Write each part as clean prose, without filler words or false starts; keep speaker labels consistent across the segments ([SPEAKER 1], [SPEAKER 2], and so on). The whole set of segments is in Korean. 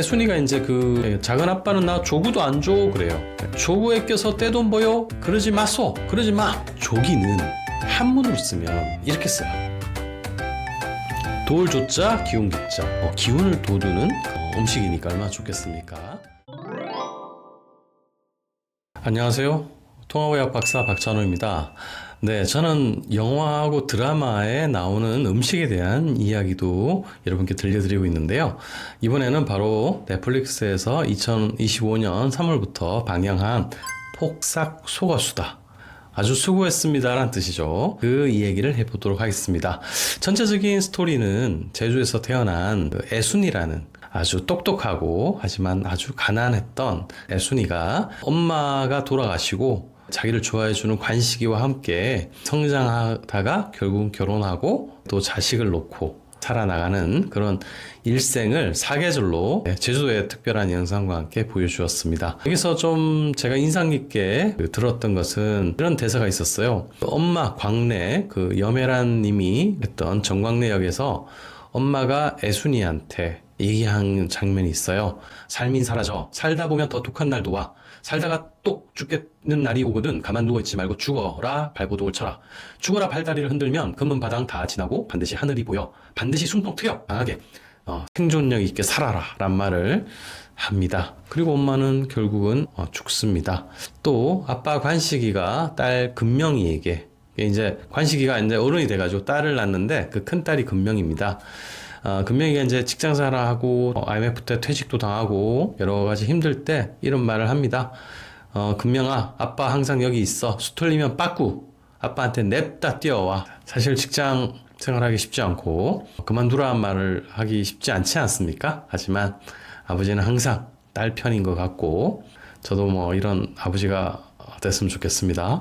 [SPEAKER 1] 순이가 이제 그 작은 아빠는 나 조구도 안 줘 그래요. 조구에 껴서 떼돈 버요? 그러지 마소. 그러지 마. 조기는 한문으로 쓰면 이렇게 써요. 돌조자 기운기자. 기운을 돋우는 음식이니까 얼마나 좋겠습니까? 안녕하세요. 통합의학 박사 박찬호입니다. 네, 저는 영화하고 드라마에 나오는 음식에 대한 이야기도 여러분께 들려드리고 있는데요. 이번에는 바로 넷플릭스에서 2025년 3월부터 방영한 폭삭 속았수다. 아주 수고했습니다 라는 뜻이죠. 그 이야기를 해보도록 하겠습니다. 전체적인 스토리는 제주에서 태어난 애순이라는 아주 똑똑하고 하지만 아주 가난했던 애순이가 엄마가 돌아가시고 자기를 좋아해주는 관식이와 함께 성장하다가 결국 결혼하고 또 자식을 놓고 살아나가는 그런 일생을 사계절로 제주도의 특별한 영상과 함께 보여주었습니다. 여기서 좀 제가 인상 깊게 들었던 것은 이런 대사가 있었어요. 엄마 광래, 그 염혜란 님이 했던 정광래 역에서 엄마가 애순이한테 얘기한 장면이 있어요. 삶인 사라져. 살다 보면 더 독한 날도 와. 살다가 똑 죽겠는 날이 오거든. 가만 누워있지 말고 죽어라. 발버둥을 쳐라. 죽어라. 발다리를 흔들면 금은바당 다 지나고 반드시 하늘이 보여. 반드시 숨통 트여. 강하게 생존력 있게 살아라 란 말을 합니다. 그리고 엄마는 결국은 죽습니다. 또 아빠 관식이가 딸 금명이에게, 이제 관식이가 이제 어른이 돼가지고 딸을 낳는데 그 큰딸이 금명입니다. 금명이가 이제 직장생활하고 IMF 때 퇴직도 당하고 여러 가지 힘들 때 이런 말을 합니다. 금명아, 아빠 항상 여기 있어. 수틀리면 빠꾸. 아빠한테 냅다 뛰어와. 사실 직장 생활하기 쉽지 않고 그만두라는 말을 하기 쉽지 않지 않습니까? 하지만 아버지는 항상 딸 편인 것 같고 저도 뭐 이런 아버지가 됐으면 좋겠습니다.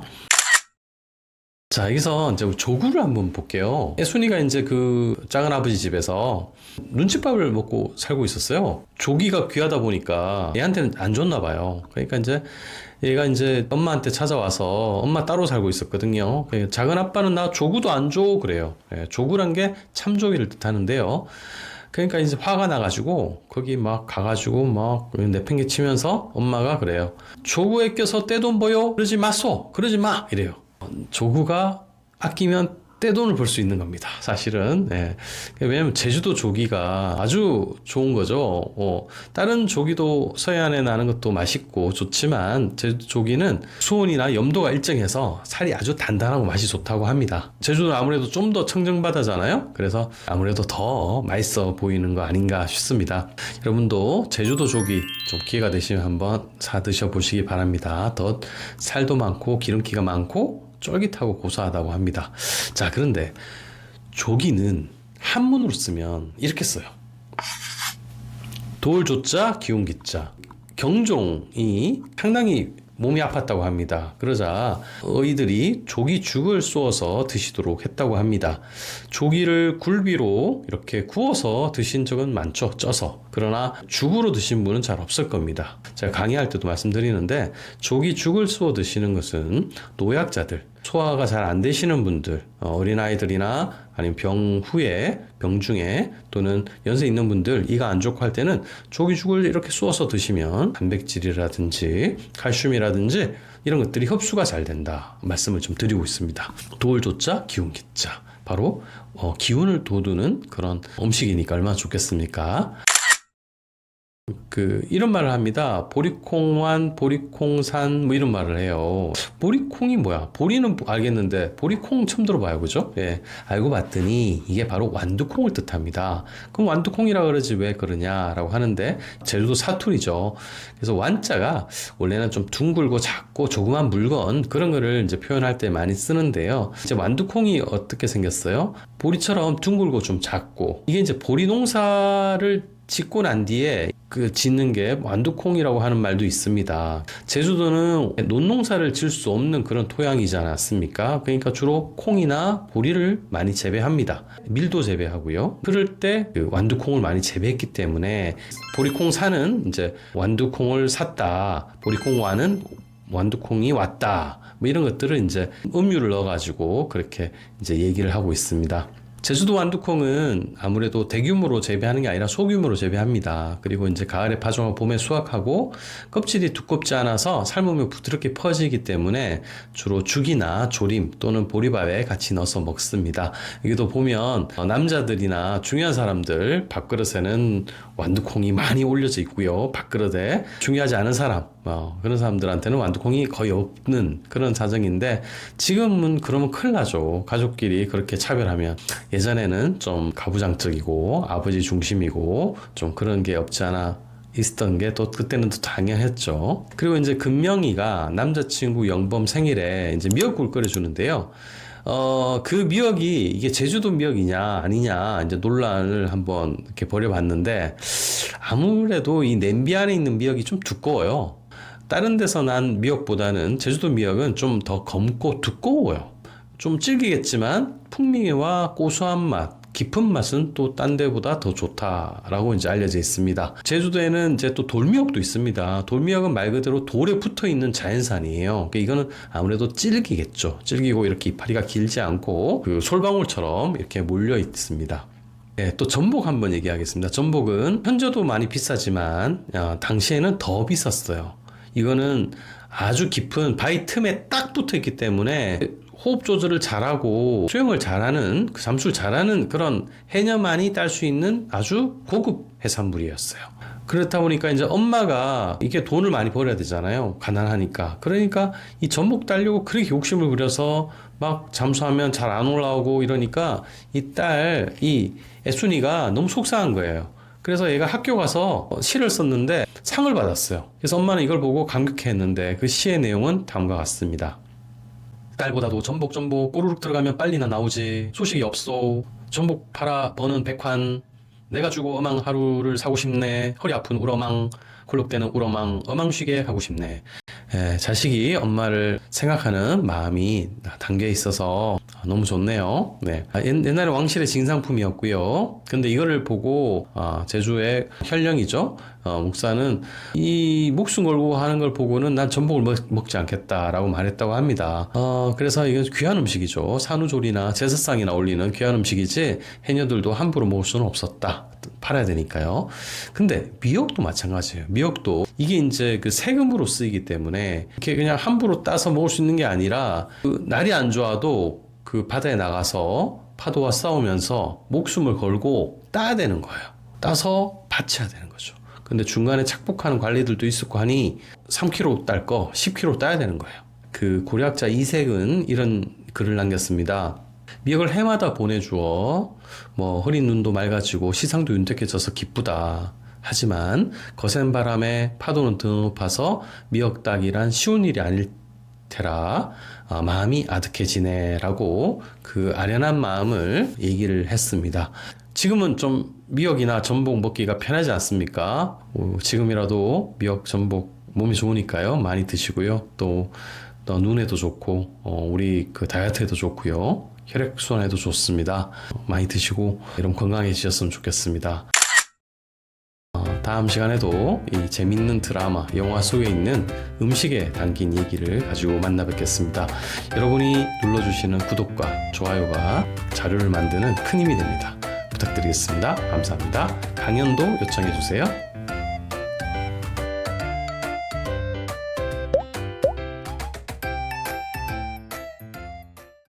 [SPEAKER 1] 자, 여기서 이제 조구를 한번 볼게요. 애순이가 이제 그 작은 아버지 집에서 눈칫밥을 먹고 살고 있었어요. 조기가 귀하다 보니까 얘한테는 안 줬나 봐요. 그러니까 이제 얘가 이제 엄마한테 찾아와서 엄마 따로 살고 있었거든요. 작은 아빠는 나 조구도 안 줘 그래요. 조구란 게 참조기를 뜻하는데요. 그러니까 이제 화가 나가지고 거기 막 가가지고 막 내팽개치면서 엄마가 그래요. 조구에 껴서 떼돈 버요? 그러지 마소. 그러지 마. 이래요. 조구가 아끼면 떼돈을 벌 수 있는 겁니다. 사실은. 네. 왜냐면 제주도 조기가 아주 좋은 거죠. 다른 조기도 서해안에 나는 것도 맛있고 좋지만 제주도 조기는 수온이나 염도가 일정해서 살이 아주 단단하고 맛이 좋다고 합니다. 제주도는 아무래도 좀 더 청정바다잖아요. 그래서 아무래도 더 맛있어 보이는 거 아닌가 싶습니다. 여러분도 제주도 조기 좀 기회가 되시면 한번 사 드셔보시기 바랍니다. 더 살도 많고 기름기가 많고 쫄깃하고 고소하다고 합니다. 자, 그런데 조기는 한문으로 쓰면 이렇게 써요. 돌조자 기운기자. 경종이 상당히 몸이 아팠다고 합니다. 그러자 어이들이 조기죽을 쏘아서 드시도록 했다고 합니다. 조기를 굴비로 이렇게 구워서 드신 적은 많죠. 쪄서. 그러나 죽으로 드신 분은 잘 없을 겁니다. 제가 강의할 때도 말씀드리는데 조기죽을 쏘아 드시는 것은 노약자들, 소화가 잘 안 되시는 분들, 어린아이들이나 아니면 병 후에, 병 중에 또는 연세 있는 분들 이가 안 좋고 할 때는 조기죽을 이렇게 쏘아서 드시면 단백질이라든지 칼슘이라든지 이런 것들이 흡수가 잘 된다 말씀을 좀 드리고 있습니다. 돌조자 기운기자. 바로 기운을 돋우는 그런 음식이니까 얼마나 좋겠습니까? 이런 말을 합니다. 보리콩환, 보리콩산, 뭐 이런 말을 해요. 보리콩이 뭐야? 보리는 알겠는데, 보리콩 처음 들어봐요. 그죠? 예. 알고 봤더니, 이게 바로 완두콩을 뜻합니다. 그럼 완두콩이라 그러지 왜 그러냐라고 하는데, 제주도 사투리죠. 그래서 완자가 원래는 좀 둥글고 작고 조그만 물건, 그런 거를 이제 표현할 때 많이 쓰는데요. 이제 완두콩이 어떻게 생겼어요? 보리처럼 둥글고 좀 작고, 이게 이제 보리 농사를 짓고 난 뒤에 짓는 게 완두콩이라고 하는 말도 있습니다. 제주도는 논농사를 지을 수 없는 그런 토양이지 않았습니까? 그러니까 주로 콩이나 보리를 많이 재배합니다. 밀도 재배하고요. 그럴 때 완두콩을 많이 재배했기 때문에 보리콩사는 이제 완두콩을 샀다. 보리콩와는 완두콩이 왔다. 뭐 이런 것들을 이제 음유를 넣어가지고 그렇게 이제 얘기를 하고 있습니다. 제주도 완두콩은 아무래도 대규모로 재배하는 게 아니라 소규모로 재배합니다. 그리고 이제 가을에 파종하고 봄에 수확하고 껍질이 두껍지 않아서 삶으면 부드럽게 퍼지기 때문에 주로 죽이나 조림 또는 보리밥에 같이 넣어서 먹습니다. 여기도 보면 남자들이나 중요한 사람들 밥그릇에는 완두콩이 많이 올려져 있고요. 밥그릇에 중요하지 않은 사람 그런 사람들한테는 완두콩이 거의 없는 그런 사정인데 지금은 그러면 큰일 나죠. 가족끼리 그렇게 차별하면. 예전에는 좀 가부장적이고 아버지 중심이고 좀 그런 게 없지 않아 있었던 게 또 그때는 또 당연했죠. 그리고 이제 금명이가 남자친구 영범 생일에 이제 미역국을 끓여주는데요. 그 미역이 이게 제주도 미역이냐 아니냐 이제 논란을 한번 이렇게 벌여봤는데 아무래도 이 냄비 안에 있는 미역이 좀 두꺼워요. 다른 데서 난 미역보다는 제주도 미역은 좀 더 검고 두꺼워요. 좀 질기겠지만 풍미와 고소한 맛, 깊은 맛은 또 딴 데보다 더 좋다라고 이제 알려져 있습니다. 제주도에는 이제 또 돌미역도 있습니다. 돌미역은 말 그대로 돌에 붙어 있는 자연산이에요. 그러니까 이거는 아무래도 질기겠죠. 질기고 이렇게 이파리가 길지 않고 그 솔방울처럼 이렇게 몰려 있습니다. 네, 또 전복 한번 얘기하겠습니다. 전복은 현재도 많이 비싸지만 당시에는 더 비쌌어요. 이거는 아주 깊은 바위 틈에 딱 붙어 있기 때문에 호흡 조절을 잘하고 수영을 잘하는 잠수를 잘하는 그런 해녀만이 딸 수 있는 아주 고급 해산물이었어요. 그렇다 보니까 이제 엄마가 이게 돈을 많이 벌어야 되잖아요. 가난하니까. 그러니까 이 전복 따려고 그렇게 욕심을 부려서 막 잠수하면 잘 안 올라오고 이러니까 이 애순이가 너무 속상한 거예요. 그래서 얘가 학교 가서 시를 썼는데 상을 받았어요. 그래서 엄마는 이걸 보고 감격해했는데 그 시의 내용은 다음과 같습니다. 딸보다도 전복 꼬르륵 들어가면 빨리나 나오지. 소식이 없소. 전복 팔아 버는 백환. 내가 주고 어망 하루를 사고 싶네. 허리 아픈 우러망. 굴욕대는 우러망. 어망 쉬게 하고 싶네. 자식이 엄마를 생각하는 마음이 담겨 있어서 너무 좋네요. 네. 옛날에 왕실의 진상품이었고요. 근데 이거를 보고 제주의 현령이죠. 목사는 이 목숨 걸고 하는 걸 보고는 난 전복을 먹지 않겠다라고 말했다고 합니다. 그래서 이건 귀한 음식이죠. 산후조리나 제사상이나 올리는 귀한 음식이지 해녀들도 함부로 먹을 수는 없었다. 팔아야 되니까요. 근데 미역도 마찬가지예요. 미역도 이게 이제 그 세금으로 쓰이기 때문에 이렇게 그냥 함부로 따서 먹을 수 있는 게 아니라 그 날이 안 좋아도 그 바다에 나가서 파도와 싸우면서 목숨을 걸고 따야 되는 거예요. 따서 바쳐야 되는 거죠. 근데 중간에 착복하는 관리들도 있었고 하니 3kg 딸 거 10kg 따야 되는 거예요. 그 고려학자 이색은 이런 글을 남겼습니다. 미역을 해마다 보내주어 흐린 눈도 맑아지고 시상도 윤택해져서 기쁘다. 하지만 거센 바람에 파도는 더 높아서 미역 따기란 쉬운 일이 아닐 테라. 마음이 아득해지네 라고 그 아련한 마음을 얘기를 했습니다. 지금은 좀 미역이나 전복 먹기가 편하지 않습니까? 지금이라도 미역, 전복 몸이 좋으니까요. 많이 드시고요. 또 눈에도 좋고 우리 그 다이어트에도 좋고요. 혈액순환에도 좋습니다. 많이 드시고 여러분 건강해지셨으면 좋겠습니다. 다음 시간에도 이 재밌는 드라마, 영화 속에 있는 음식에 담긴 얘기를 가지고 만나 뵙겠습니다. 여러분이 눌러주시는 구독과 좋아요가 자료를 만드는 큰 힘이 됩니다. 부탁드리겠습니다. 감사합니다. 강연도 요청해주세요.